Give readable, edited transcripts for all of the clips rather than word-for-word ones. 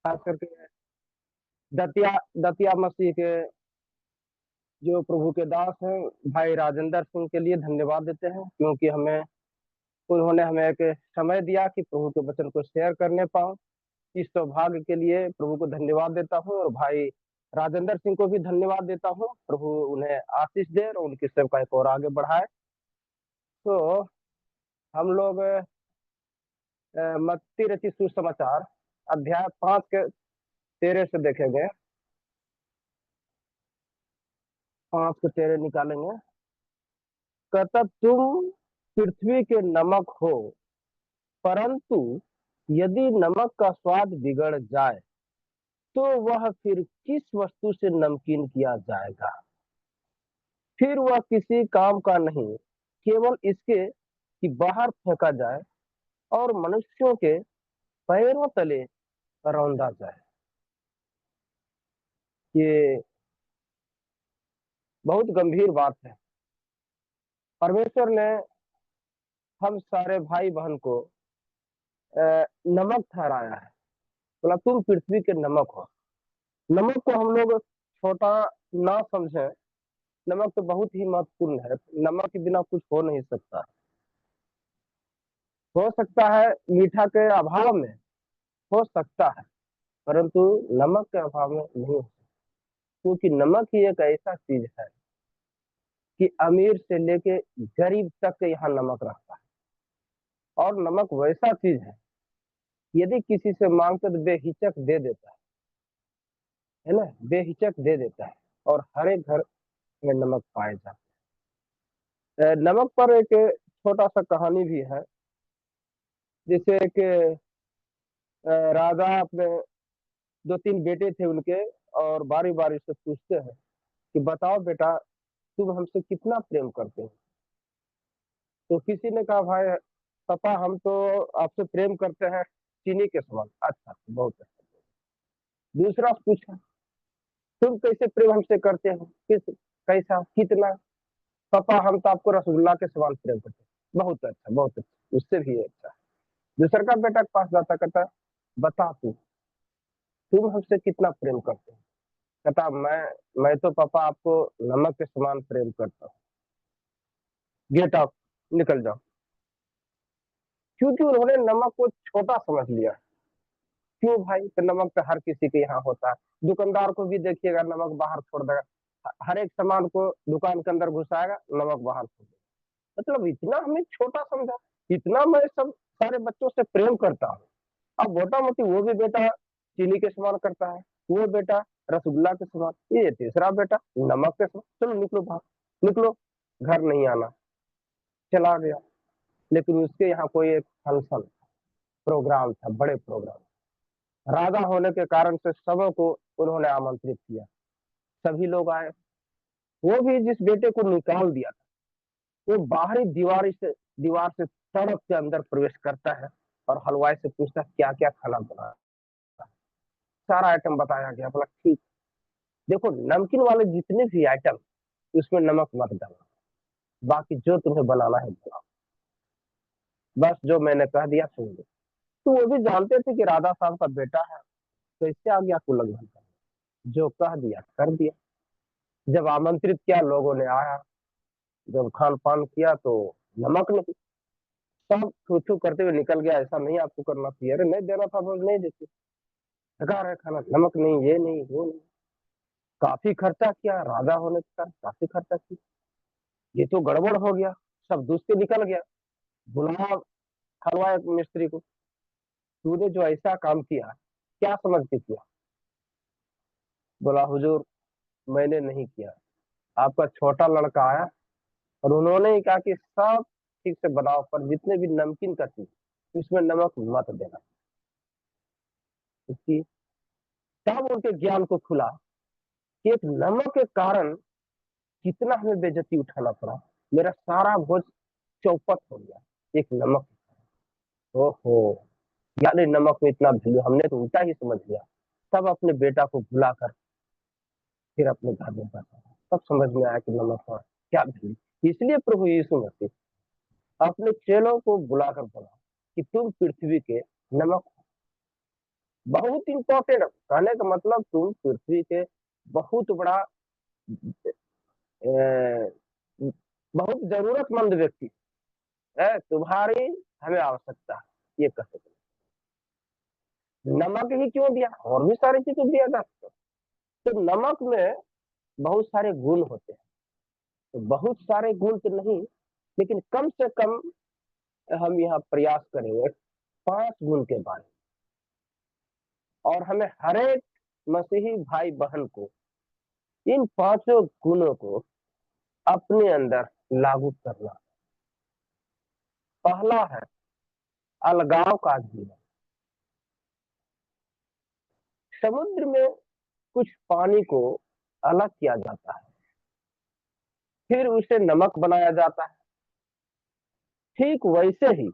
खास करके दतिया दतिया मसीह के जो प्रभु के दास हैं भाई राजेंद्र सिंह के लिए धन्यवाद देते हैं, क्योंकि हमें उन्होंने हमें एक समय दिया कि प्रभु के वचन को शेयर करने पाऊं। इस सौभाग्य के लिए प्रभु को धन्यवाद देता हूं और भाई राजेंद्र सिंह को भी धन्यवाद देता हूं। प्रभु उन्हें आशीष दे और उनकी सेवकाई को और आगे बढ़ाए। तो हम लोग मत्ती रचित सुसमाचार अध्याय 5 के 13 से देखेंगे। 5 के 13 निकालेंगे। कहता तुम पृथ्वी के नमक हो, परंतु यदि नमक का स्वाद बिगड़ जाए तो वह फिर किस वस्तु से नमकीन किया जाएगा? फिर वह किसी काम का नहीं, केवल इसके कि बाहर फेंका जाए और मनुष्यों के पैरों तले रौंदा जाए। ये बहुत गंभीर बात है। परमेश्वर ने हम सारे भाई बहन को नमक ठहराया है। बोला तुम पृथ्वी के नमक हो। नमक को हम लोग छोटा ना समझें। नमक तो बहुत ही महत्वपूर्ण है। नमक के बिना कुछ हो नहीं सकता। हो सकता है मीठा के अभाव में हो सकता है, परंतु नमक के अभाव में नहीं हो सकता। क्योंकि नमक ही एक ऐसा चीज है कि अमीर से लेके गरीब तक के यहाँ नमक रहता है। और नमक वैसा चीज है, यदि किसी से मांगते तो बेहिचक दे देता है ना, बेहिचक दे देता है। और हर एक घर में नमक पाए जाते हैं। नमक पर एक छोटा सा कहानी भी है। जैसे एक राजा अपने 2-3 बेटे थे उनके, और बारी बारी से पूछते हैं कि बताओ बेटा, तुम हमसे कितना प्रेम करते हो? तो किसी ने कहा भाई पापा हम तो आपसे प्रेम करते हैं चीनी के समान। अच्छा, बहुत अच्छा। दूसरा पूछा तुम कैसे प्रेम हमसे करते हो, किस कैसा कितना? पापा हम तो आपको रसगुल्ला के समान प्रेम करते हैं। बहुत अच्छा, बहुत अच्छा, उससे भी अच्छा। दूसरा का बेटा के पास जाता, कहता बता तुम हमसे कितना प्रेम करते हो? कहता मैं तो पापा आपको नमक के समान प्रेम करता हूँ। गेट आउट, निकल जाओ। क्योंकि उन्होंने नमक को छोटा समझ लिया। क्यों भाई? तो नमक तो हर किसी के यहाँ होता है। दुकानदार को भी देखिएगा, नमक बाहर छोड़ देगा। हर एक सामान को दुकान के अंदर घुसाएगा, नमक बाहर छोड़ देगा। मतलब इतना हमें छोटा समझा। इतना मैं सब सारे बच्चों से प्रेम करता हूँ। अब मोटा मोटी वो भी बेटा चीनी के समान करता है, वो बेटा रसगुल्ला के समान, ये तीसरा बेटा नमक के समान। चलो निकलो बाहर, निकलो, घर नहीं आना। चला गया। लेकिन उसके यहाँ कोई एक फंक्शन प्रोग्राम था, बड़े प्रोग्राम। राजा होने के कारण से सबों को उन्होंने आमंत्रित किया। सभी लोग आए। वो भी जिस बेटे को निकाल दिया था, वो बाहरी दीवार से तड़प के अंदर प्रवेश करता है और हलवाई से पूछता है क्या क्या खाना बना। सारा आइटम बताया गया। बोला ठीक, देखो नमकीन वाले जितने भी आइटम उसमें नमक मत डालना, बाकी जो तुम्हें बनाना है बनाओ, बस जो मैंने कह दिया सुन लो। तो वो भी जानते थे कि राधा साहब का बेटा है, तो इससे आगे आपको उल्लंघन करना। जो कह दिया कर दिया। जब आमंत्रित किया, लोगों ने आया, जब खान पान किया तो नमक नहीं। सब थू थू करते हुए निकल गया। ऐसा नहीं आपको करना चाहिए। अरे नहीं देना था, बस नहीं देते। बेकार है खाना, नमक नहीं, ये नहीं वो नहीं। काफी खर्चा किया, राजा होने के कारण काफी खर्चा किया। ये तो गड़बड़ हो गया। सब दूध के निकल गया। बुला हलवाई मिस्त्री को, तूने जो ऐसा काम किया क्या समझ के किया? बोला हुजूर मैंने नहीं किया, आपका छोटा लड़का आया और उन्होंने ही कहा कि सब ठीक से बनाओ, पर जितने भी नमकीन का चीज उसमें नमक मत देना। इसकी तब उनके ज्ञान को खुला कि एक नमक के कारण कितना हमें बेइज्जती उठाना पड़ा। मेरा सारा भोज चौपट हो गया एक नमक। ओहो, यानी नमक में इतना वैल्यू, हमने तो उल्टा ही समझ लिया। तब अपने बेटा को बुलाकर फिर अपने घर में बैठा, तब समझ में आया कि नमक का क्या वैल्यू। इसलिए प्रभु यीशु मसीह अपने चेलों को बुलाकर बोला कि तुम पृथ्वी के नमक हो। बहुत इंपॉर्टेंट। कहने का मतलब तुम पृथ्वी के बहुत बड़ा अ, बहुत जरूरतमंद व्यक्ति है, तुम्हारी हमें आवश्यकता है, ये कह सकते हैं। नमक ही क्यों दिया, और भी सारी चीजें दिया जा सकता है। तो नमक में बहुत सारे गुण होते हैं, तो बहुत सारे गुण तो नहीं, लेकिन कम से कम हम यहाँ प्रयास करेंगे 5 गुण के बारे में, और हमें हरेक मसीही भाई बहन को इन 5 गुणों को अपने अंदर लागू करना। पहला है अलगाव का जीवन। समुद्र में कुछ पानी को अलग किया जाता है, फिर उसे नमक बनाया जाता है। ठीक वैसे ही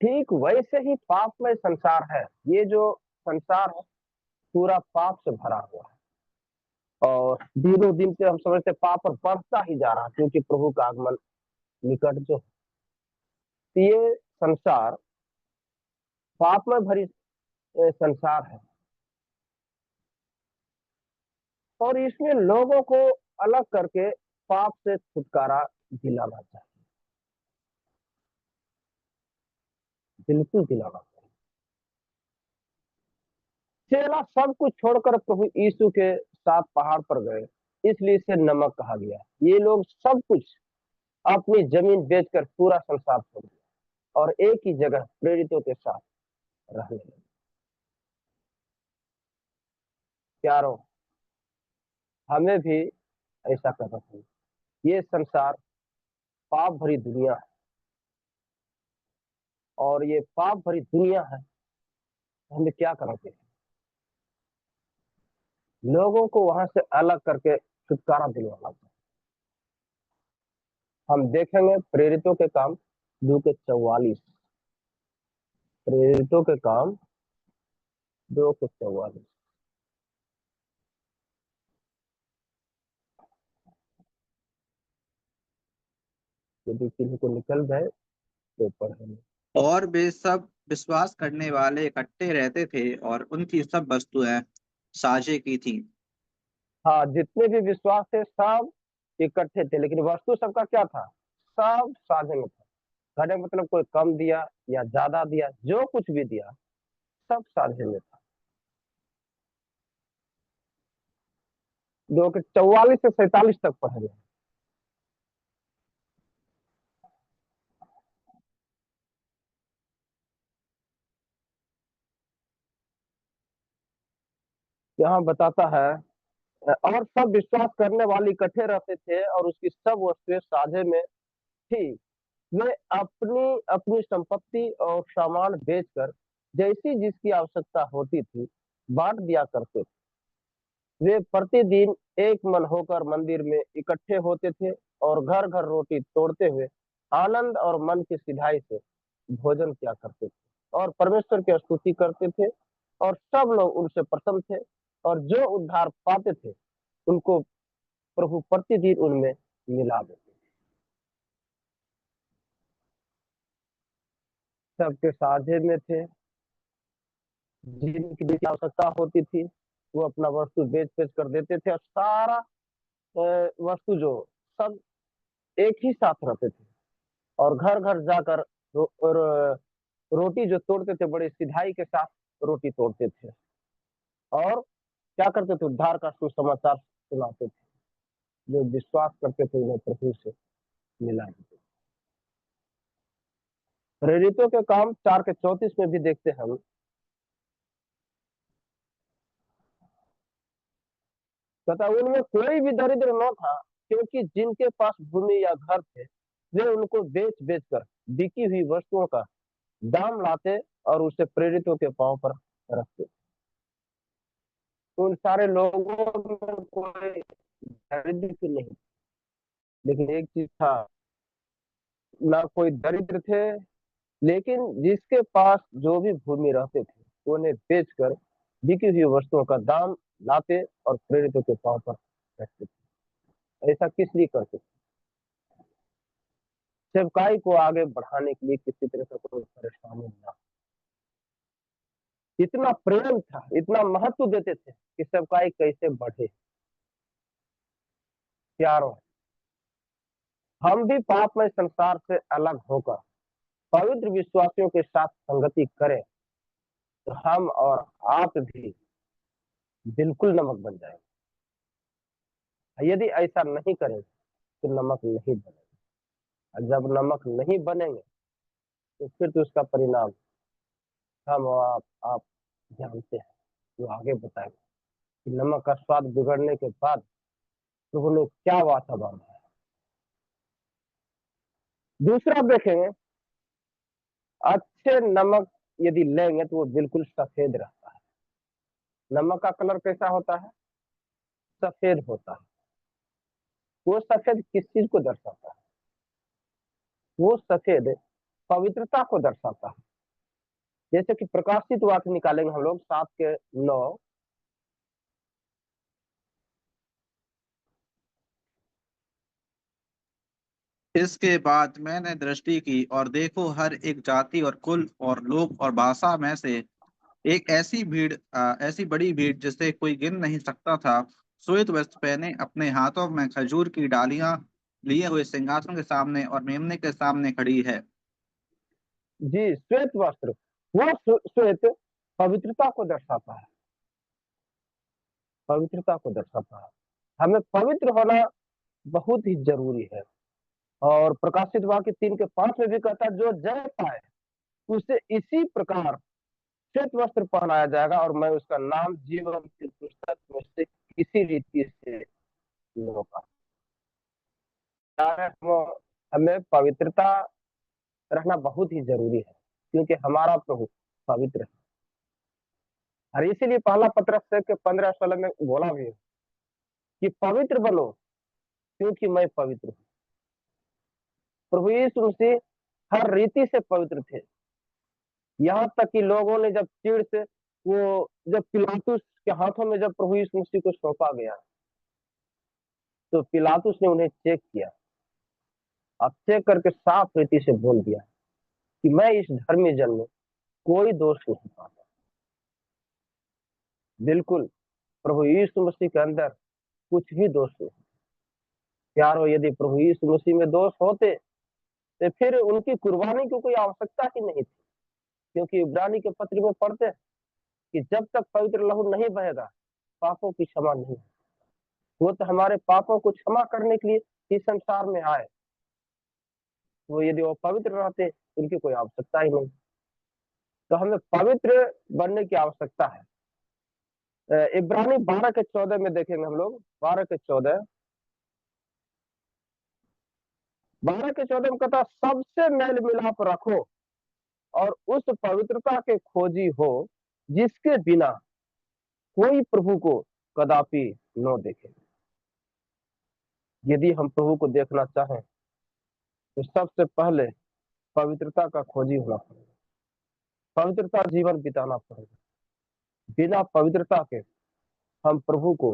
ठीक वैसे ही पापमय संसार है। ये जो संसार है पूरा पाप से भरा हुआ है, और दिनों दिन से हम समझते पाप पर बढ़ता ही जा रहा है, क्योंकि प्रभु का आगमन निकट जो है। ये संसार पाप में भरी संसार है, और इसमें लोगों को अलग करके पाप से छुटकारा दिलाना चाहिए, बिल्कुल दिलाना चाहिए। चेला सब कुछ छोड़कर प्रभु यीशु के साथ पहाड़ पर गए, इसलिए इसे नमक कहा गया। ये लोग सब कुछ अपनी जमीन बेचकर पूरा संसार छोड़ दिया और एक ही जगह प्रेरितों के साथ रहने लगे। प्यारो, हमें भी ऐसा करना चाहिए। ये संसार पाप भरी दुनिया है, और ये पाप भरी दुनिया है, हमें क्या करना चाहिए? लोगों को वहां से अलग करके छुटकारा दिलवाना चाहिए। हम देखेंगे प्रेरितों के काम 2 के 44। प्रेरितों के काम 2 के 44। यदि किसी को निकल जाए तो पढ़ेंगे। और वे सब विश्वास करने वाले इकट्ठे रहते थे और उनकी सब वस्तुएं साझे की थी। हाँ, जितने भी विश्वास थे सब इकट्ठे थे, लेकिन वस्तु सबका क्या था? सब साझे में था। कहने का मतलब कोई कम दिया या ज्यादा दिया, जो कुछ भी दिया सब साझे में था। 2 के 44 से 47 तक पढ़ेंगे। यहाँ बताता है, और सब विश्वास करने वाले इकट्ठे रहते थे और उसकी सब वस्तुएं साझे में थी। वे अपनी अपनी संपत्ति और सामान बेचकर जैसी जिसकी आवश्यकता होती थी बांट दिया करते थे। वे प्रतिदिन एक मन होकर मंदिर में इकट्ठे होते थे और घर घर रोटी तोड़ते हुए आनंद और मन की सिधाई से भोजन किया करते थे और परमेश्वर की स्तुति करते थे, और सब लोग उनसे प्रसन्न थे, और जो उद्धार पाते थे उनको प्रभु प्रतिदिन उनमें मिला देते। सबके साझे में थे। जिनकी जिसकी आवश्यकता होती थी वो अपना वस्तु बेच बेच कर देते थे, और सारा वस्तु जो सब एक ही साथ रहते थे, और घर घर जाकर रोटी जो तोड़ते थे बड़े सिधाई के साथ रोटी तोड़ते थे, और क्या करते थे? उद्धार का सुसमाचार सुनाते थे। जो विश्वास करते थे उन्हें प्रभु से मिला देते। प्रेरितों के काम 4 के 34 में भी देखते हम, तथा उनमें कोई भी दरिद्र न था, क्योंकि जिनके पास भूमि या घर थे वे उनको बेच बेच कर बिकी हुई वस्तुओं का दाम लाते और उसे प्रेरितों के पांव पर रखते। उन सारे लोगों में कोई दरिद्र नहीं, लेकिन एक चीज था, ना कोई दरिद्र थे, लेकिन जिसके पास जो भी भूमि रहते थे उन्हें बेचकर बिकी हुई वस्तुओं का दाम लाते और प्रेरितों के पांव पर रखते थे। ऐसा किस लिए करते? सेवकाई को आगे बढ़ाने के लिए, किसी तरह का कोई परेशानी ना। इतना प्रेम था, इतना महत्व देते थे कि सबका कैसे बढ़े। प्यारो, हम भी पापमय संसार से अलग होकर पवित्र विश्वासियों के साथ संगति करें तो हम और आप भी बिल्कुल नमक बन जाएंगे। यदि ऐसा नहीं करें तो नमक नहीं बनेगा, और जब नमक नहीं बनेंगे तो फिर तो उसका परिणाम हम और आप जानते हैं। जो आगे बताएंगे कि नमक का स्वाद बिगड़ने के बाद प्रभु ने क्या वाचा बांधा है। दूसरा देखेंगे, अच्छे नमक यदि लेंगे तो वो बिल्कुल सफेद रहता है। नमक का कलर कैसा होता है? सफेद होता है। वो सफेद किस चीज को दर्शाता है? वो सफेद पवित्रता को दर्शाता है। जैसे कि प्रकाशित वाक्य निकालेंगे हम लोग 7:9। इसके बाद मैंने दृष्टि की और देखो, हर एक जाति और कुल और लोग और भाषा में से एक ऐसी बड़ी भीड़ जिसे कोई गिन नहीं सकता था, श्वेत वस्त्र पहने अपने हाथों में खजूर की डालियां लिए हुए सिंहासन के सामने और मेमने के सामने खड़ी है। जी, श्वेत वस्त्र, वो श्वेत पवित्रता को दर्शाता है। पवित्रता को दर्शाता है। हमें पवित्र होना बहुत ही जरूरी है। और प्रकाशित वाक्य 3:5 में भी कहता है, जो जय पाए उसे इसी प्रकार श्वेत वस्त्र पहनाया जाएगा और मैं उसका नाम जीवन की पुस्तक में से किसी रीति से लूंगा। हमें पवित्रता रहना बहुत ही जरूरी है, क्योंकि हमारा प्रभु पवित्र है। और इसीलिए पहला पत्रस 15:16 में बोला भी है कि पवित्र बनो क्योंकि मैं पवित्र हूँ। प्रभु यीशु मसीह हर रीति से पवित्र थे। यहाँ तक कि लोगों ने जब चीड़ से वो जब पिलातुस के हाथों में जब प्रभु यीशु मसीह को सौंपा गया तो पिलातुस ने उन्हें चेक किया। अब चेक करके साफ रीति से बोल दिया कि मैं इस धर्मी जन में कोई दोष नहीं पाता। बिल्कुल प्रभु यीशु मसीह के अंदर कुछ भी दोष नहीं। यारो, यदि प्रभु यीशु मसीह में दोष होते तो फिर उनकी कुर्बानी की कोई आवश्यकता ही नहीं थी। क्योंकि इब्रानी के पत्र में पढ़ते हैं कि जब तक पवित्र लहू नहीं बहेगा पापों की क्षमा नहीं। वो तो हमारे पापों को क्षमा करने के लिए इस संसार में आए। वो यदि वो पवित्र रहते उनकी कोई आवश्यकता ही नहीं। तो हमें पवित्र बनने की आवश्यकता है। इब्रानी 12:14 में देखेंगे हम लोग। 12:14 में कहता, सबसे मेल मिलाप रखो और उस पवित्रता के खोजी हो जिसके बिना कोई प्रभु को कदापि न देखे। यदि हम प्रभु को देखना चाहें तो सबसे पहले पवित्रता का खोजी होना पड़ेगा। पवित्रता जीवन बिताना पड़ेगा। बिना पवित्रता के हम प्रभु को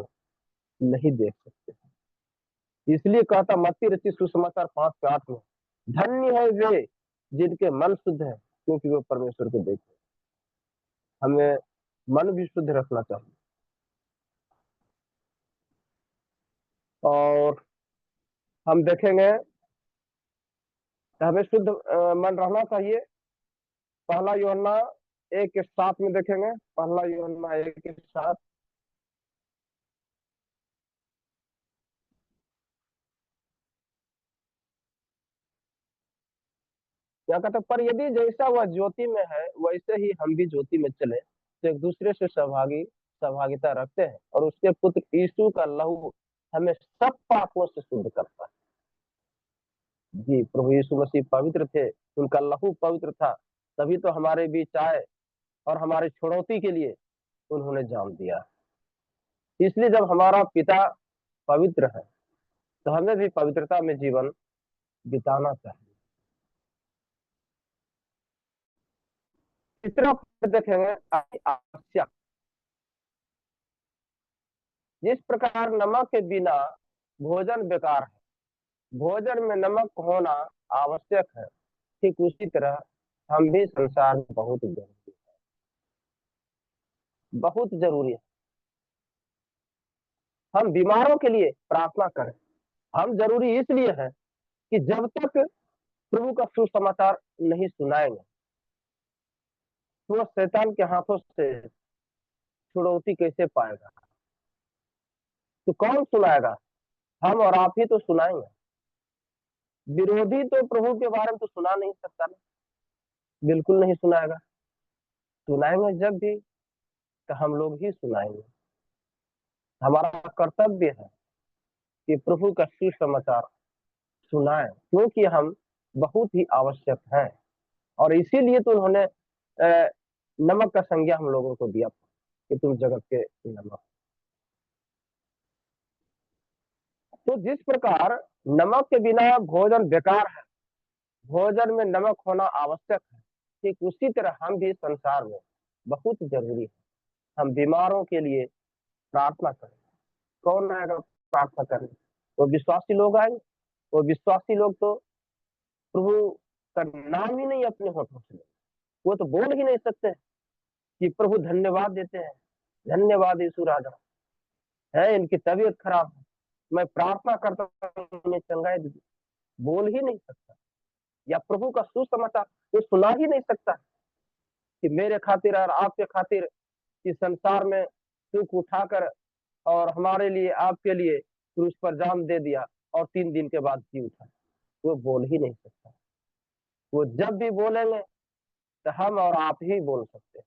नहीं देख सकते। इसलिए कहता मत्ती रचित सुसमाचार 5:8 में, धन्य है वे जिनके मन शुद्ध है क्योंकि वो परमेश्वर को देखे। हमें मन भी शुद्ध रखना चाहिए और हम देखेंगे हमें शुद्ध मन रहना चाहिए। पहला यूहन्ना 1:7 में देखेंगे। पहला यूहन्ना 1:7, क्या कहते, पर यदि जैसा वह ज्योति में है वैसे ही हम भी ज्योति में चले तो एक दूसरे से सहभागिता रखते हैं और उसके पुत्र यीशु का लहू हमें सब पापों से शुद्ध करता है। जी, प्रभु यीशु मसीह पवित्र थे, उनका लहू पवित्र था, तभी तो हमारे बीच आए और हमारी छुड़ौती के लिए उन्होंने जान दिया। इसलिए जब हमारा पिता पवित्र है तो हमें भी पवित्रता में जीवन बिताना चाहिए। तीसरा देखेंगे आवश्यक। जिस प्रकार नमक के बिना भोजन बेकार है, भोजन में नमक होना आवश्यक है, ठीक उसी तरह हम भी संसार में बहुत जरूरी है। बहुत जरूरी है। हम बीमारों के लिए प्रार्थना करें। हम जरूरी इसलिए है कि जब तक प्रभु का सुसमाचार नहीं सुनाएंगे तो वह शैतान के हाथों से छुड़ौती कैसे पाएगा। तो कौन सुनाएगा? हम और आप ही तो सुनाएंगे। विरोधी तो प्रभु के बारे में तो सुना नहीं सकता ना, बिल्कुल नहीं सुनाएगा। सुनाएंगे जब भी तो हम लोग ही सुनाएंगे। हमारा कर्तव्य है कि प्रभु का सुसमाचार सुनाएं, क्योंकि हम बहुत ही आवश्यक हैं। और इसीलिए तो उन्होंने नमक का संज्ञा हम लोगों को दिया कि तुम जगत के नमक। तो जिस प्रकार नमक के बिना भोजन बेकार है, भोजन में नमक होना आवश्यक है, ठीक उसी तरह हम भी संसार में बहुत जरूरी है। हम बीमारों के लिए प्रार्थना करें। कौन आएगा प्रार्थना करने? वो विश्वासी लोग आएंगे। वो विश्वासी लोग तो प्रभु का नाम ही नहीं अपने होठों से, वो तो बोल ही नहीं सकते कि प्रभु धन्यवाद देते हैं, धन्यवाद यीशु राजा है, इनकी तबीयत खराब है, मैं प्रार्थना करता हूँ इन्हें चंगाई दीजिए। बोल ही नहीं सकता। या प्रभु का सुसमाचार वो सुना ही नहीं सकता कि मेरे खातिर और आपके खातिर इस संसार में दुख उठाकर और हमारे लिए आपके लिए क्रूस पर जान दे दिया और 3 दिन के बाद जी उठा। वो बोल ही नहीं सकता। वो जब भी बोलेंगे तो हम और आप ही बोल सकते हैं।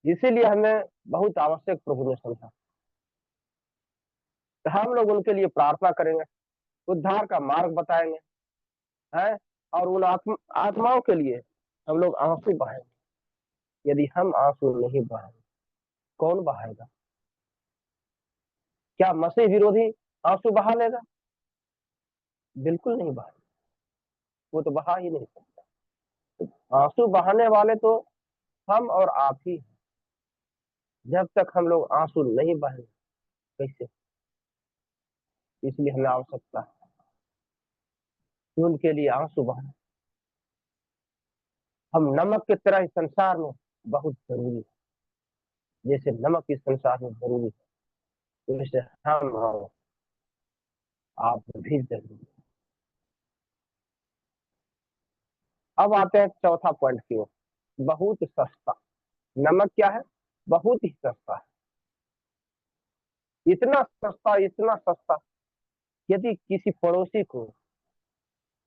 इसीलिए हमें बहुत आवश्यक प्रभु ने समझा। तो हम लोग उनके लिए प्रार्थना करेंगे, उद्धार का मार्ग बताएंगे है, और उन आत्माओं के लिए हम लोग आंसू बहाएंगे। यदि हम आंसू नहीं बहाएंगे कौन बहाएगा? क्या मसीह विरोधी आंसू बहा लेगा? बिल्कुल नहीं बहाएगा। वो तो बहा ही नहीं सकता। आंसू बहाने वाले तो हम और आप ही हैं। जब तक हम लोग आंसू नहीं बहाएंगे कैसे? इसलिए हमें आवश्यकता है कि उनके लिए आंसू बहाएं। हम नमक की तरह इस संसार में बहुत जरूरी है। जैसे नमक इस संसार में जरूरी है, वैसे हम और आप भी जरूरी है। अब आते हैं चौथा पॉइंट की ओर, बहुत सस्ता। नमक क्या है? बहुत ही सस्ता है। इतना सस्ता, इतना सस्ता, यदि किसी पड़ोसी को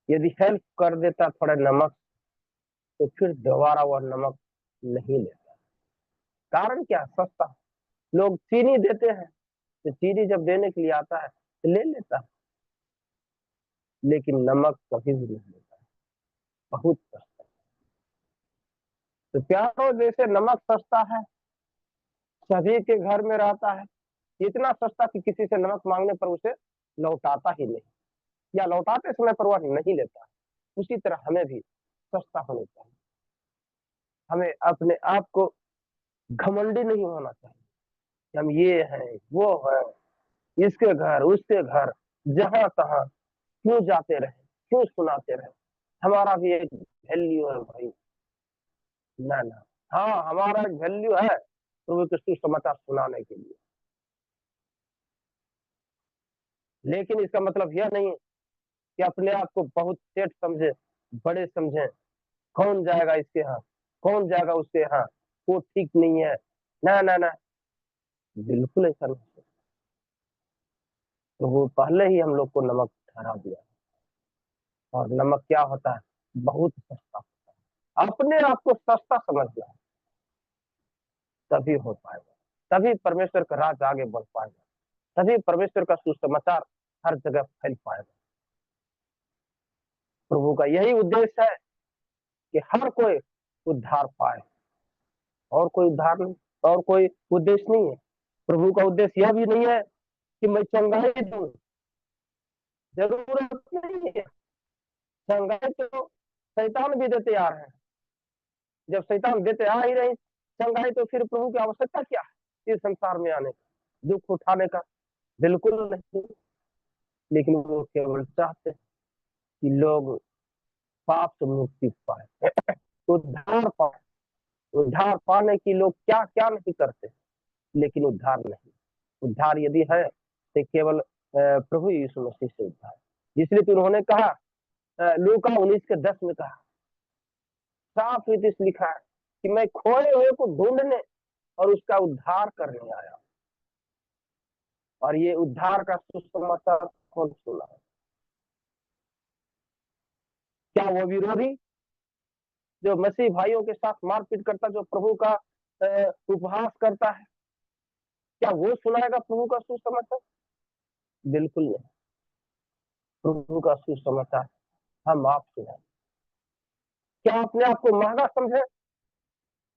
यदि हेल्प कर देता थोड़ा नमक, तो फिर दोबारा वह नमक नहीं लेता। कारण क्या? सस्ता। लोग चीनी देते हैं तो चीनी जब देने के लिए आता है तो ले लेता है, लेकिन नमक कभी भी नहीं लेता। बहुत सस्ता। तो प्यारो, जैसे नमक सस्ता है, सभी के घर में रहता है, इतना सस्ता कि किसी से नमक मांगने पर उसे लौटाता ही नहीं, या लौटाते समय पर वह नहीं लेता। उसी तरह हमें भी सस्ता होना चाहिए। हमें अपने आप को घमंडी नहीं होना चाहिए कि हम ये हैं वो हैं, इसके घर उसके घर जहां तहां क्यों जाते रहे, क्यों सुनाते रहे। हमारा भी एक वैल्यू है भाई। ना ना, हाँ हमारा एक वैल्यू है प्रभु के सुसमाचार सुनाने के लिए। लेकिन इसका मतलब यह नहीं कि अपने आप को बहुत सेठ समझे, बड़े समझे। कौन जाएगा इसके यहाँ, कौन जाएगा उसके यहाँ, वो ठीक नहीं है। ना ना ना, बिल्कुल ऐसा नहीं। तो वो पहले ही हम लोग को नमक ठहरा दिया। और नमक क्या होता है? बहुत सस्ता। अपने आप को सस्ता समझना है, तभी हो पाएगा, तभी परमेश्वर का राज आगे बढ़ पाएगा, तभी परमेश्वर का सुसमाचार हर जगह फैल पाएगा। प्रभु का यही उद्देश्य है कि हर कोई उद्धार पाए, और कोई उद्धार नहीं, और कोई उद्देश्य नहीं है। प्रभु का उद्देश्य यह भी नहीं है कि मैं चंगाई दूं, जरूरत नहीं है। चंगाई तो शैतान भी देते आ रहे हैं। जब शैतान देते आ ही रही चंगाई, तो फिर प्रभु की आवश्यकता क्या है इस संसार में आने का, दुख उठाने का? बिल्कुल नहीं। लेकिन वो केवल चाहते हैं कि लोग पाप से मुक्ति पाए, उद्धार पाए, उद्धार पाने की लोग क्या क्या नहीं करते, लेकिन उद्धार नहीं। उद्धार यदि है तो केवल प्रभु यीशु मसीह से उद्धार। इसलिए तो उन्होंने कहा, लूका 19:10 में कहा, साफ रीति से लिखा है कि मैं खोए हुए को ढूंढने और उसका उद्धार करने आया। और ये उद्धार का सुसमाचार कौन सुना है? क्या वो विरोधी जो मसीह भाइयों के साथ मारपीट करता, जो प्रभु का उपहास करता है, क्या वो सुनाएगा प्रभु का सुसमाचार? बिल्कुल नहीं। प्रभु का सुसमाचार हम आप सुनाए। क्या अपने आप को महंगा समझे?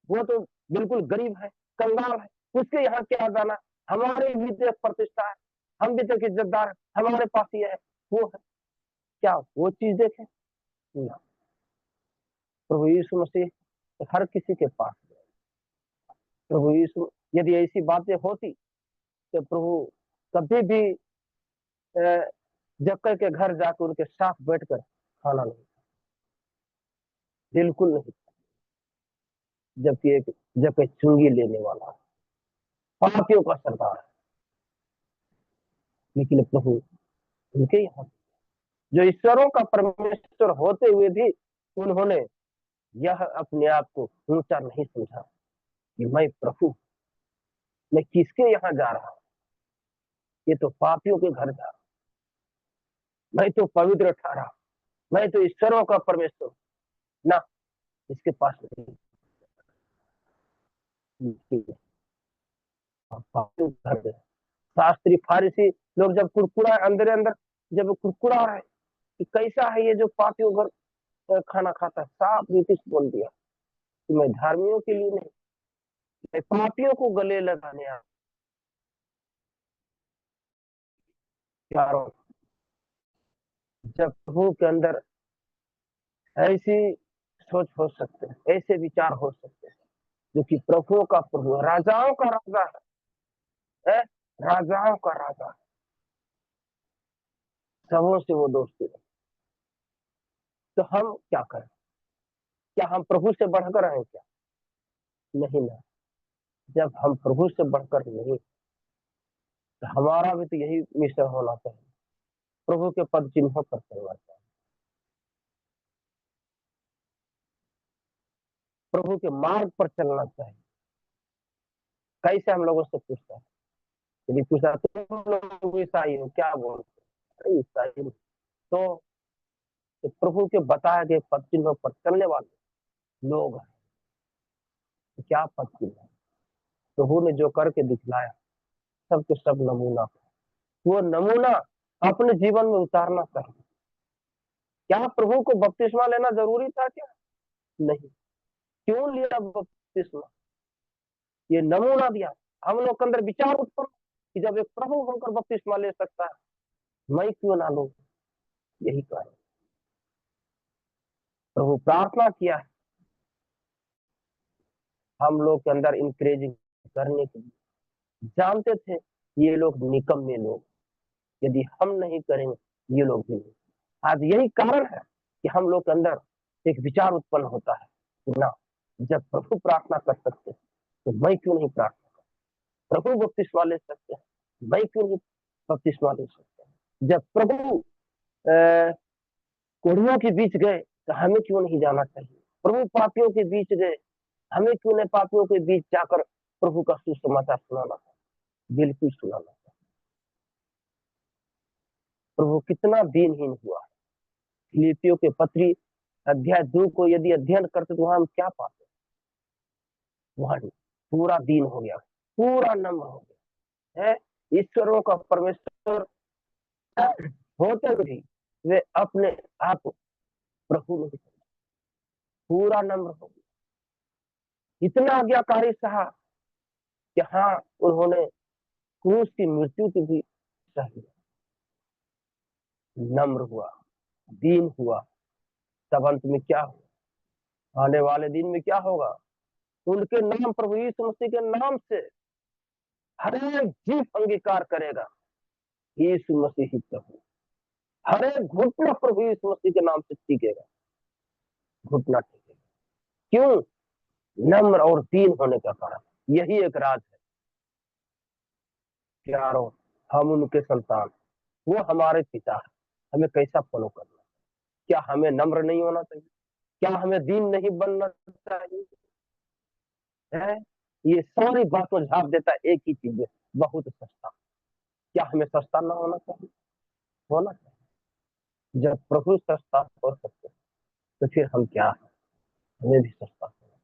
वो तो बिल्कुल गरीब है, कंगाल है, उसके यहाँ क्या जाना? हमारी भी तो प्रतिष्ठा है, हम भी तो इज्जतदार है, हमारे पास ये है वो है। क्या वो चीज देखे? ना। प्रभु यीशु मसीह हर किसी के पास है। प्रभु यीशु, यदि ऐसी बातें होती तो प्रभु कभी भी जक्कई के घर जाकर उनके साथ बैठकर खाना नहीं, बिल्कुल नहीं। जबकि एक जक्कई चुंगी लेने वाला है, पापियों का सरदार है, लेकिन प्रभु उनके यहाँ जो ईश्वरों का परमेश्वर होते हुए भी उन्होंने यह अपने आप को ऊंचा नहीं समझा कि मैं प्रभु, मैं किसके यहाँ जा रहा हूँ? ये तो पापियों के घर जा रहा हूँ, मैं तो पवित्र ठहरा, मैं तो ईश्वरों का परमेश्वर ना, इसके पास नहीं। पापियों के घर गए। शास्त्री फारिसी लोग जब कुड़कुड़ा अंदर अंदर जब कुड़कुड़ा रहे कि कैसा है ये जो पापियों घर खाना खाता है, साफ रीति से बोल दिया कि मैं धार्मियों के लिए नहीं, मैं पापियों को गले लगाने आया। जब प्रभु के अंदर ऐसी सोच हो सकते हैं, ऐसे विचार हो सकते हैं, जो कि प्रभुओं का प्रभु, राजाओं का राजा है, राजाओं का राजा, सबों से वो दोस्ती है। तो हम क्या करें? क्या हम प्रभु से बढ़कर हैं क्या? नहीं ना। जब हम प्रभु से बढ़कर नहीं, तो हमारा भी तो यही मिशन होना चाहिए, प्रभु के पद चिन्हों पर चलना चाहिए, प्रभु के मार्ग पर चलना चाहिए। कैसे हम लोगों से पूछता है, यदि पूछा तुम लोग ईसाई हो, क्या बोलते? अरे ईसाई तो प्रभु के बताए गए पद चिन्हों पर चलने वाले लोग हैं। तो क्या पद चिन्ह है? प्रभु ने जो करके दिखलाया, सब के सब नमूना, वो नमूना अपने जीवन में उतारना चाहिए। क्या प्रभु को बपतिस्मा लेना जरूरी था क्या? नहीं। क्यों लिया बपतिस्मा? ये नमूना दिया, हम लोग के अंदर विचार उत्पन्न कि जब एक प्रभु होकर बपतिस्मा ले सकता है, मैं क्यों ना लूं? यही कारण प्रभु प्रार्थना किया है हम लोग के अंदर इंकरेजिंग करने के लिए। जानते थे ये लोग निकम्मे लोग, यदि हम नहीं करेंगे ये लोग भी नहीं। आज यही कारण है कि हम लोग के अंदर एक विचार उत्पन्न होता है कि ना, जब प्रभु प्रार्थना कर सकते तो मैं क्यों नहीं प्रार्थना कर? प्रभु बपतिस्मा ले सकते हैं, मैं क्यों नहीं बपतिस्मा ले सकते? जब प्रभु कोढ़ियों के बीच गए तो हमें क्यों नहीं जाना चाहिए? प्रभु पापियों के बीच गए, हमें क्यों नहीं पापियों के बीच जाकर प्रभु का सुसमाचार सुनाना चाहिए? बिल्कुल सुनाना चाहिए। प्रभु कितना दीनहीन हुआ। फिलिपियों के पत्री अध्याय 2 को यदि अध्ययन करते तो वहां हम क्या पाते? वहां पूरा दीन हो गया, पूरा नम्र हो गया है। ईश्वरों का परमेश्वर होते भी वे अपने आप प्रभु में पूरा नम्र हो गया, इतना आज्ञाकारी सहा कि हाँ, उन्होंने क्रूस की मृत्यु की भी सही, नम्र हुआ, दीन हुआ। तब अंत में क्या हुआ? आने वाले दिन में क्या होगा? उनके नाम, प्रभु यीशु मसीह के नाम से हर एक जीव अंगीकार करेगा, यीशु मसीह ही प्रभु। हर एक घुटना प्रभु यीशु मसीह के नाम से टिकेगा, घुटना टिकेगा। क्यों? नम्र और दीन होने का कारण। यही एक राज है प्यारो, हम उनके संतान, वो हमारे पिता है। हमें कैसा फॉलो करना? क्या हमें नम्र नहीं होना चाहिए? क्या हमें दीन नहीं बनना चाहिए? है ये सारी बातों झाप देता है एक ही चीज है, बहुत सस्ता। क्या हमें सस्ता ना होना चाहिए? होना चाहिए। जब प्रभु सस्ता हो सकते तो फिर हम क्या है? हमें भी सस्ता होना।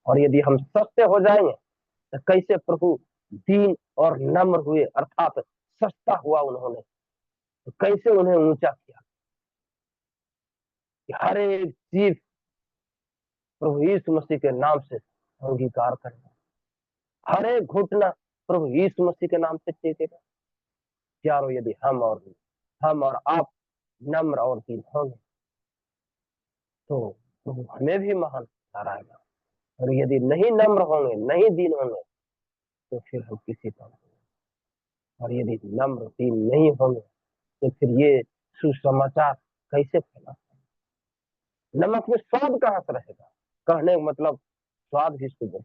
और यदि हम सस्ते हो जाएंगे तो कैसे प्रभु दीन और नम्र हुए, अर्थात सस्ता हुआ उन्होंने, तो कैसे उन्हें ऊंचा किया कि हर एक जीव प्रभु यीशु मसीह के नाम से अंगीकार करेगा, हर एक घुटना प्रभु यीशु मसीह के नाम से टेकेगा। प्यारो, यदि हम और आप नम्र और दीन होंगे तो प्रभु हमें भी महान ठहराएगा। और यदि नहीं नम्र होंगे, नहीं दीन होंगे, तो फिर हम किसी काम नहीं। और यदि नम्र दीन नहीं होंगे तो फिर ये सुसमाचार कैसे फैला? नमक में स्वाद कहाँ से रहेगा? कहने का मतलब स्वाद भी शुद्ध,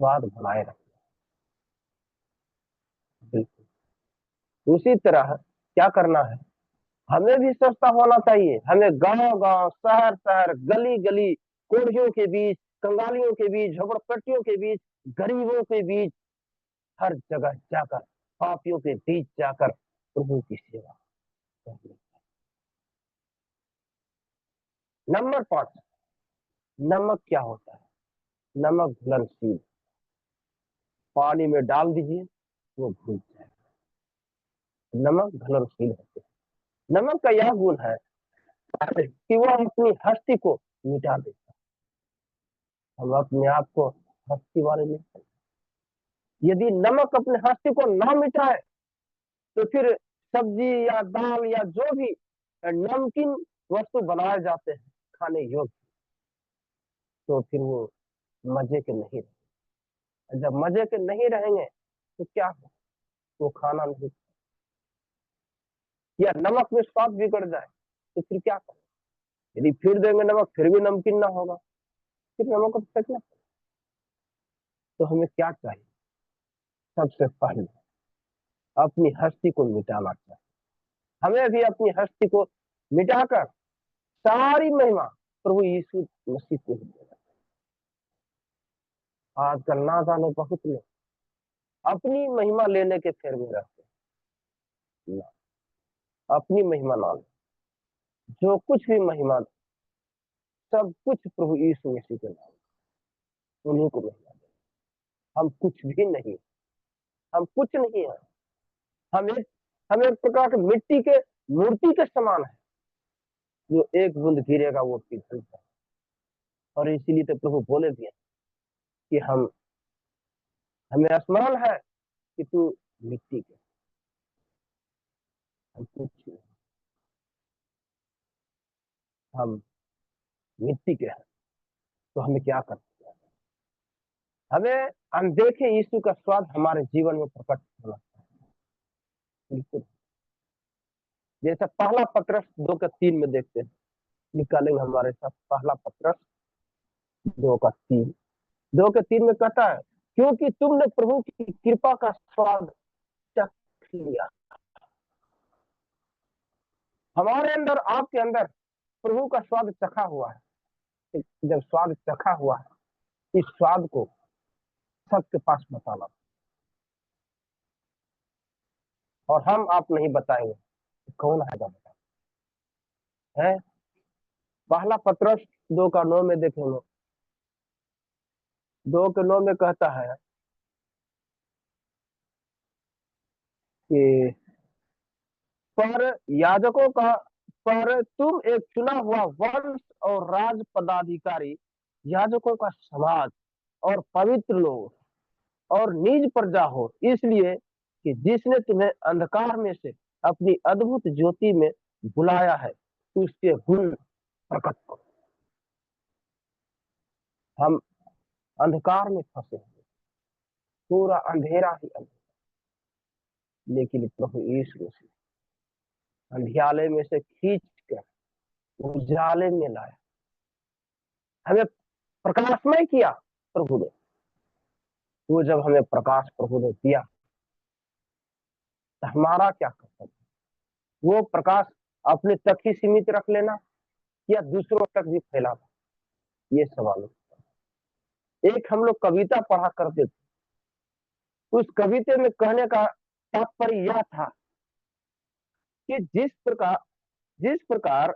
स्वाद बनाए रखना। बिल्कुल उसी तरह क्या करना है, हमें भी सस्ता होना चाहिए। हमें गांव गांव, शहर शहर, गली गली, कोढ़ियों के बीच, कंगालियों के बीच, झोपड़पट्टियों के बीच, गरीबों के बीच, हर जगह जाकर, पापियों के बीच जाकर प्रभु की सेवा करनी। नंबर 5, नमक क्या होता है? नमक घुलनशील, पानी में डाल दीजिए वो घुल जाएगा। नमक घुलनशील होते हैं। नमक का यह गुण है कि वह अपनी हस्ती को मिटा देता है। हम अपने आप को हस्ती वाले नहीं। यदि नमक अपने हस्ती को ना मिटाए तो फिर सब्जी या दाल या जो भी नमकीन वस्तु बनाए जाते हैं खाने योग्य, तो फिर वो मजे के नहीं रहे। जब मजे के नहीं रहेंगे तो क्या हो? वो खाना नहीं, या नमक में स्वाद बिगड़ जाए तो फिर क्या करें? यदि फिर देंगे नमक फिर भी नमकीन ना होगा, फिर नमक को फेंकना। तो हमें क्या चाहिए? सबसे पहले अपनी हस्ती को मिटाना चाहिए। हमें भी अपनी हस्ती को मिटाकर सारी महिमा प्रभु यीशु मसीह को ही देना। आजकल ना जाने बहुत लोग अपनी महिमा लेने के फेर में रहते हैं। ना, अपनी महिमा ना ले, जो कुछ भी महिमा, सब कुछ प्रभु यीशु मसीह के नाम, उन्हीं को महिमा दे। हम कुछ भी नहीं, हम कुछ नहीं है। हम एक प्रकार के मिट्टी के मूर्ति के समान है, जो एक बूंद गिरेगा वो पिघल जाए। और इसीलिए तो प्रभु बोले भी हैं कि हमें आसमान है कि तू मिट्टी के, हम कुछ नहीं, हम मिट्टी के हैं। तो हमें क्या करना है? हमें अनदेखे यीशु का स्वाद हमारे जीवन में प्रकट होना चाहिए। बिल्कुल जैसा पहला पत्रस 2:3 में देखते हैं, निकालेंगे हमारे साथ पहला पत्रस 2:3। 2:3 में कहता है, क्योंकि तुमने प्रभु की कृपा का स्वाद चख लिया। हमारे अंदर, आपके अंदर प्रभु का स्वाद चखा हुआ है। जब स्वाद चखा हुआ है, इस स्वाद को सबके पास बताना। और हम आप नहीं बताएंगे कौन है बता है? पहला पत्रस 2:9 में देखेंगे। 2:9 में कहता है कि पर याजकों का, पर तुम एक चुना हुआ वंश और राज पदाधिकारी, याजकों का समाज और पवित्र लोग और निज प्रजा हो, इसलिए कि जिसने तुम्हें अंधकार में से अपनी अद्भुत ज्योति में बुलाया है, उसके गुण प्रकट करो। हम अंधकार में फंसे, पूरा अंधेरा ही अंधेरा, लेकिन प्रभु यीशु अंधियाले में से खींच कर उजाले में लाया। हमें प्रकाशमय किया प्रभु ने। वो जब हमें प्रकाश प्रभु ने दिया तो हमारा क्या कर्तव्य? वो प्रकाश अपने तक ही सीमित रख लेना या दूसरों तक भी फैलाना, ये सवाल है। एक हम लोग कविता पढ़ा करते थे, उस कविता में कहने का तात्पर्य यह था कि जिस प्रकार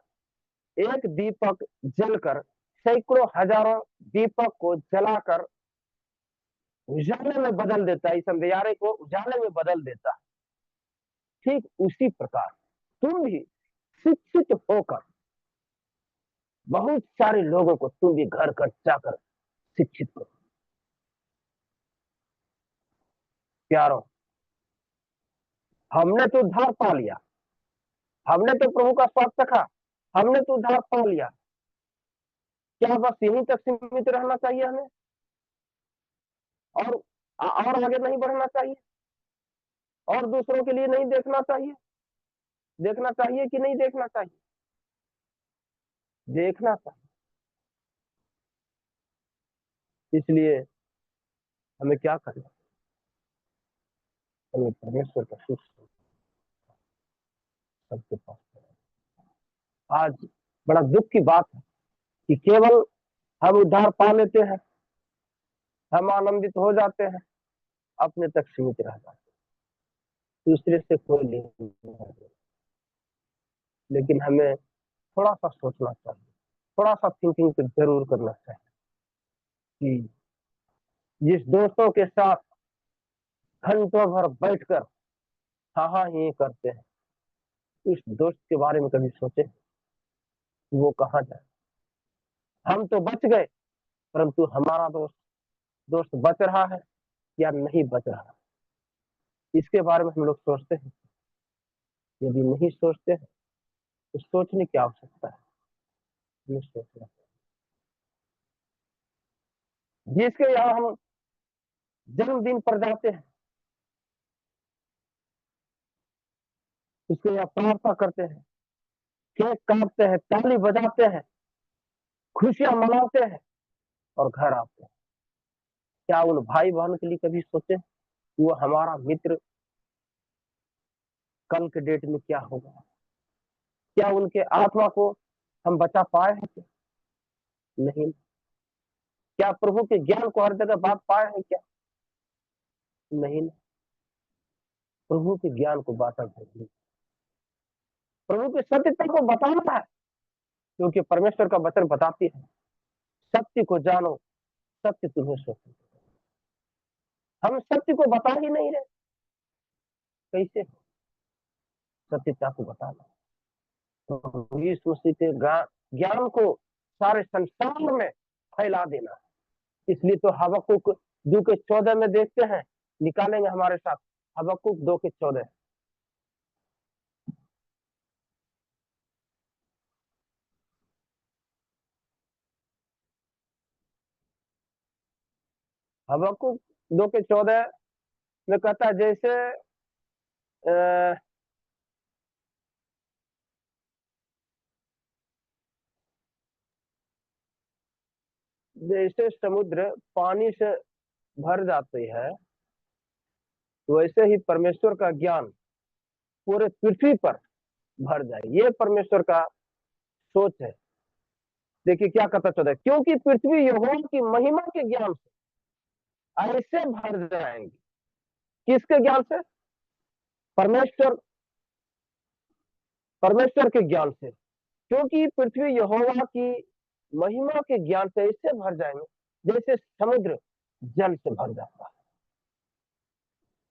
एक दीपक जलकर सैकड़ों हजारों दीपक को जलाकर उजाले में बदल देता है, इस अंधियारे को उजाले में बदल देता है, ठीक उसी प्रकार तुम भी शिक्षित होकर बहुत सारे लोगों को तुम भी घर घर जाकर शिक्षित करो। प्यारो, हमने तो उद्धार पा लिया, हमने तो प्रभु का स्वाद चखा, हमने तो उद्धार पा लिया, क्या बस यहीं तक सीमित रहना चाहिए हमें और आगे नहीं बढ़ना चाहिए और दूसरों के लिए नहीं देखना चाहिए? देखना चाहिए कि नहीं देखना चाहिए? देखना चाहिए। इसलिए हमें क्या करना, हमें परमेश्वर का सुख सबके पास। आज बड़ा दुख की बात है कि केवल हम उद्धार पा लेते हैं, हम आनंदित हो जाते हैं, अपने तक सीमित रह जाते हैं, दूसरे से कोई नहीं। लेकिन हमें थोड़ा सा सोचना चाहिए, थोड़ा सा थिंकिंग तो जरूर करना चाहिए कि जिस दोस्तों के साथ घंटों भर बैठकर हाँ ही करते हैं, उस दोस्त के बारे में कभी सोचे वो कहाँ जाए? हम तो बच गए, परंतु हमारा दोस्त दोस्त बच रहा है या नहीं बच रहा, इसके बारे में हम लोग सोचते हैं? यदि नहीं सोचते हैं तो सोचने की आवश्यकता है, हमें सोचना। जिसके यहाँ हम जन्मदिन पर जाते हैं, उसके यहाँ प्रार्थना करते हैं, केक काटते हैं, ताली बजाते हैं, खुशियां मनाते हैं और घर आते हैं, क्या उन भाई बहन के लिए कभी सोचे वो हमारा मित्र कल के डेट में क्या होगा? क्या उनके आत्मा को हम बचा पाए हैं क्या? नहीं। क्या प्रभु के ज्ञान को हर जगह बांट पाए हैं क्या? नहीं। प्रभु के ज्ञान को बांटा नहीं, प्रभु के सत्यता को बताना है, क्योंकि परमेश्वर का वचन बताती है सत्य को जानो, सत्य तुम्हें स्वतंत्र। हम सत्य को बता ही नहीं रहे, कैसे सत्यता को बताना? तो यीशु मसीह के ज्ञान को सारे संसार में फैला देना। इसलिए तो हबक्कुक 2:14 में देखते हैं, निकालेंगे हमारे साथ हबक्कुक 2:14। हबक्कुक 2:14 में कहता है जैसे जैसे समुद्र पानी से भर जाती है, वैसे ही परमेश्वर का ज्ञान पूरे पृथ्वी पर भर जाए, ये परमेश्वर का सोच है। देखिए क्या कहता चौदह, क्योंकि पृथ्वी यहोवा की महिमा के ज्ञान से ऐसे भर जाएंगी। किसके ज्ञान से? परमेश्वर परमेश्वर के ज्ञान से। क्योंकि पृथ्वी यहोवा की महिमा के ज्ञान से ऐसे भर जाएंगे जैसे समुद्र जल से भर जाता है।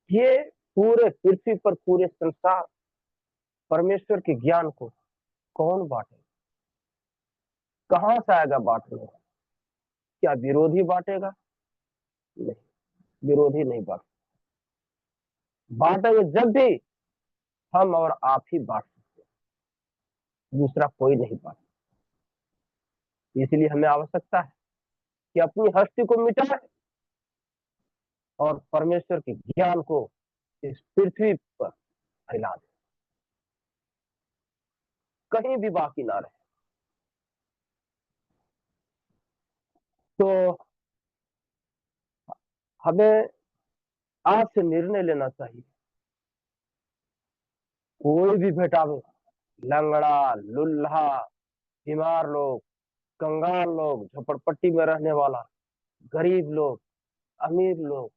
ये पूरे पृथ्वी पर पूरे संसार परमेश्वर के ज्ञान को कौन बांटे? कहां से आएगा बांटने? क्या विरोधी बांटेगा? नहीं, विरोधी नहीं बांटेंगे जब भी हम और आप ही बांट सकते हैं, दूसरा कोई नहीं बांट। इसलिए हमें आवश्यकता है कि अपनी हस्ती को मिटाए और परमेश्वर के ज्ञान को इस पृथ्वी पर फैला दे, कहीं भी बाकी ना रहे। तो हमें आज से निर्णय लेना चाहिए, कोई भी भेटावे, लंगड़ा, लुल्हा, बीमार लोग, कंगाल लोग, झोपड़पट्टी में रहने वाला, गरीब लोग, अमीर लोग,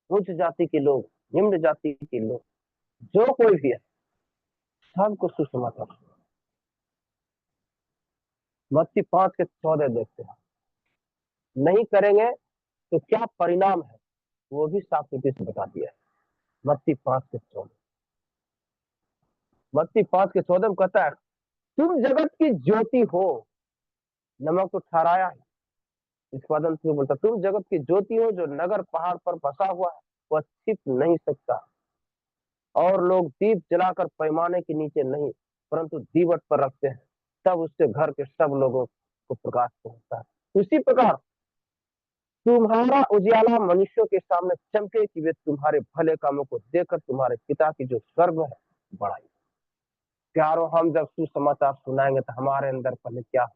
उच्च जाति के लोग, निम्न जाति के लोग, जो कोई भी है, सबको सुसमाचार। मत्ती 5:14 देखते हैं। नहीं करेंगे तो क्या परिणाम है, वो भी साफ रीति से बता दिया है। मत्ती 5:14, मत्ती 5:14 में कहता है, तुम जगत की ज्योति हो। नमक तो ठहराया है, इसके बाद अंत में बोलता, तुम जगत की ज्योति हो, जो नगर पहाड़ पर बसा हुआ है वह छिप नहीं सकता। और लोग दीप जलाकर पैमाने के नीचे नहीं, परंतु दीवट पर रखते हैं, तब उससे घर के सब लोगों को प्रकाश पहुंचता है। उसी प्रकार तुम्हारा उजियाला मनुष्यों के सामने चमके, कि वे तुम्हारे भले कामों को देखकर तुम्हारे पिता की जो स्वर्ग में है बढ़ाई। प्यारो, हम जब सुसमाचार सुनाएंगे तो हमारे अंदर पहले क्या हो,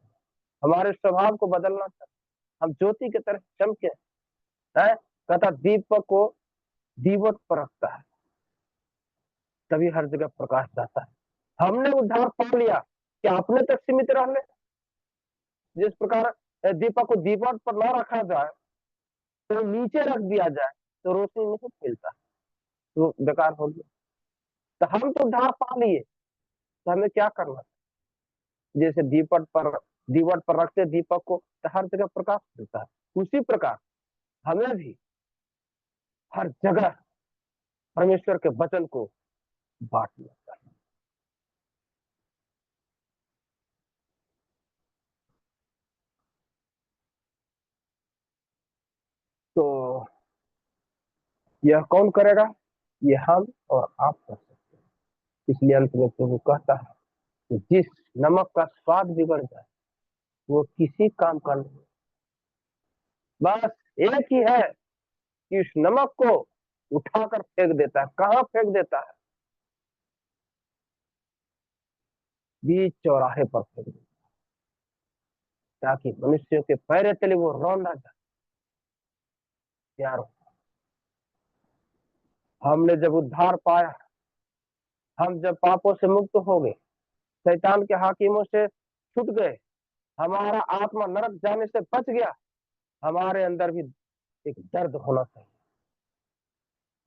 हमारे स्वभाव को बदलना चाहिए। हम ज्योति की तरह चमके है। कहता दीपक को दीवट पर रखता है, तभी हर जगह प्रकाश जाता है। हमने उद्धार पा लिया, क्या अपने तक सीमित रहने? जिस प्रकार दीपक को दीवट पर न रखा जाए तो नीचे रख दिया जाए तो रोशनी नहीं फैलता, तो बेकार हो गया। तो हम तो उद्धार पा लिए, तो हमें क्या करना? जैसे दीवट पर रखते दीपक को, तो हर जगह प्रकाश मिलता है। उसी प्रकार हमें भी हर जगह परमेश्वर के वचन को बांटना चाहिए। तो यह कौन करेगा? ये हम और आप कर सकते हैं। इसलिए अंत में प्रभु कहता है कि जिस नमक का स्वाद बिगड़ जाए वो किसी काम का नहीं। बस एक ही है कि उस नमक को उठाकर फेंक देता है। कहाँ फेंक देता है? बीच चौराहे पर फेंक देता है, ताकि मनुष्यों के पैर तले वो रौंदा जाए। यार, हमने जब उद्धार पाया, हम जब पापों से मुक्त हो गए, शैतान के हाकिमों से छूट गए, हमारा आत्मा नरक जाने से बच गया, हमारे अंदर भी एक दर्द होना चाहिए।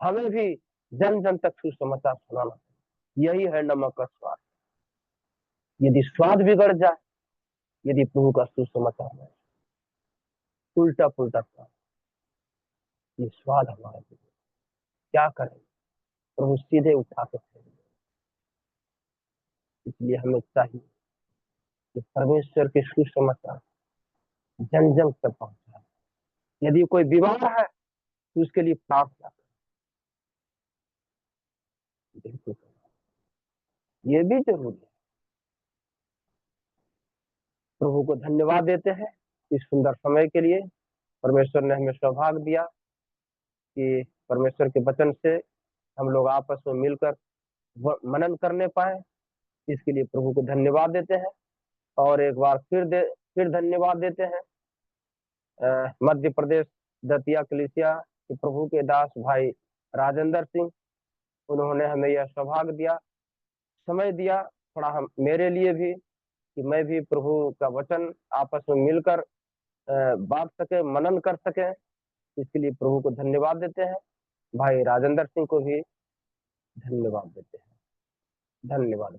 हमें भी जन जन तक सुसमाचार सुनाना चाहिए। यही है नमक का स्वाद। यदि स्वाद बिगड़ जाए, यदि प्रभु का सुसमाचार है, उल्टा पुल्टा स्वाद, ये स्वाद हमारे लिए क्या करें? प्रभु सीधे उठा के फेंक दे। इसलिए हमें चाहिए कि परमेश्वर के सुसमाचार जन जन तक पहुंचाए। यदि कोई बीमार है तो उसके लिए प्रार्थना करें। बिल्कुल, ये भी जरूरी है। प्रभु को धन्यवाद देते हैं इस सुंदर समय के लिए। परमेश्वर ने हमें सौभाग्य दिया कि परमेश्वर के वचन से हम लोग आपस में मिलकर मनन करने पाए। इसके लिए प्रभु को धन्यवाद देते हैं। और एक बार फिर धन्यवाद देते हैं मध्य प्रदेश दतिया कलीसिया के प्रभु के दास भाई राजेंद्र सिंह। उन्होंने हमें यह सौभाग्य दिया, समय दिया, थोड़ा हम मेरे लिए भी, कि मैं भी प्रभु का वचन आपस में मिलकर बांट सके, मनन कर सके। इसके लिए प्रभु को धन्यवाद देते हैं। भाई राजेंद्र सिंह को भी धन्यवाद देते हैं। धन्यवाद।